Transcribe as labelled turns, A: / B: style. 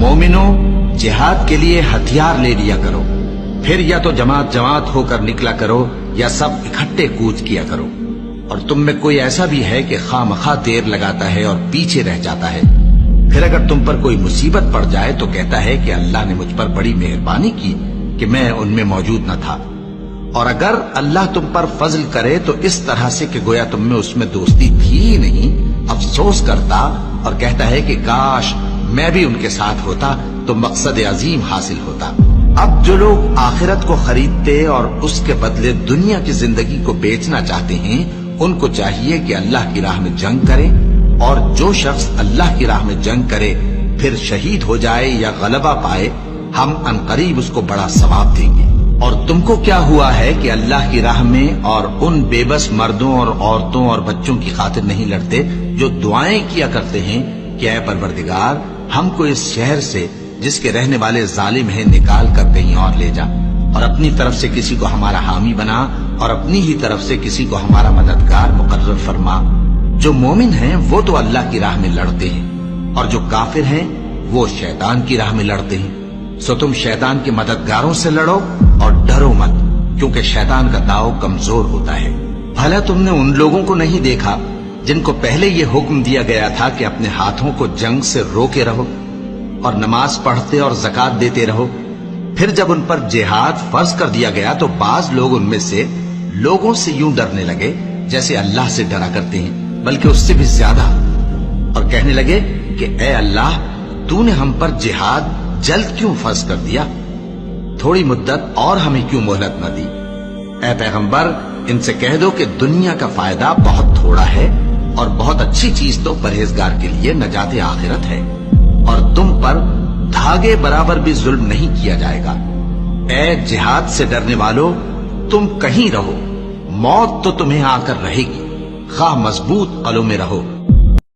A: मोमिनो, जिहाद के लिए हथियार ले लिया करो, फिर या तो जमात जमात होकर निकला करो या सब इकट्ठे कूच किया करो। और तुम में कोई ऐसा भी है कि खामखा देर लगाता है और पीछे रह जाता है, फिर अगर तुम पर कोई मुसीबत पड़ जाए तो कहता है कि अल्लाह ने मुझ पर बड़ी मेहरबानी की कि मैं उनमें मौजूद न था। और अगर अल्लाह तुम पर फजल करे तो इस तरह से कि गोया तुम में उसमें दोस्ती थी ही नहीं, अफसोस करता और कहता है कि काश मैं भी उनके साथ होता तो मकसद अजीम हासिल होता। अब जो लोग आखिरत को खरीदते और उसके बदले दुनिया की जिंदगी को बेचना चाहते हैं, उनको चाहिए कि अल्लाह की राह में जंग करें, और जो शख्स अल्लाह की राह में जंग करे फिर शहीद हो जाए या गलबा पाए, हम अनकरीब उसको बड़ा सवाब देंगे। और तुमको क्या हुआ है कि अल्लाह की राह में और उन बेबस मर्दों और औरतों और बच्चों की खातिर नहीं लड़ते जो दुआएं किया करते हैं कि ऐ परवरदिगार, हमको इस शहर से जिसके रहने वाले जालिम हैं निकाल कर कहीं और ले जा, और अपनी तरफ से किसी को हमारा हामी बना और अपनी ही तरफ से किसी को हमारा मददगार मुकर्रर फरमा। जो मोमिन हैं वो तो अल्लाह की राह में लड़ते हैं, और जो काफिर हैं वो शैतान की राह में लड़ते हैं। सो तुम शैतान के मददगारों से लड़ो और डरो मत, क्योंकि शैतान का दाव कमजोर होता है। भला तुमने उन लोगों को नहीं देखा जिनको पहले ये हुक्म दिया गया था कि अपने हाथों को जंग से रोके रहो और नमाज पढ़ते और ज़कात देते रहो। फिर जब उन पर जिहाद फर्ज कर दिया गया तो बाज लोग उनमें से लोगों से यूं डरने लगे जैसे अल्लाह से डरा करते हैं, बल्कि उससे भी ज्यादा, और कहने लगे कि ए अल्लाह, तूने हम पर जिहाद जल्द क्यों फर्ज कर दिया? थोड़ी मुद्दत और हमें क्यों मोहलत न दी? ए पैगंबर, इनसे कह दो कि दुनिया का फायदा बहुत थोड़ा है और बहुत अच्छी चीज तो परहेजगार के लिए नजात आखिरत है, और तुम पर धागे बराबर भी जुल्म नहीं किया जाएगा। ए जिहाद से डरने वालों, तुम कहीं रहो, मौत तो तुम्हें आकर रहेगी, खा मजबूत कलों में रहो।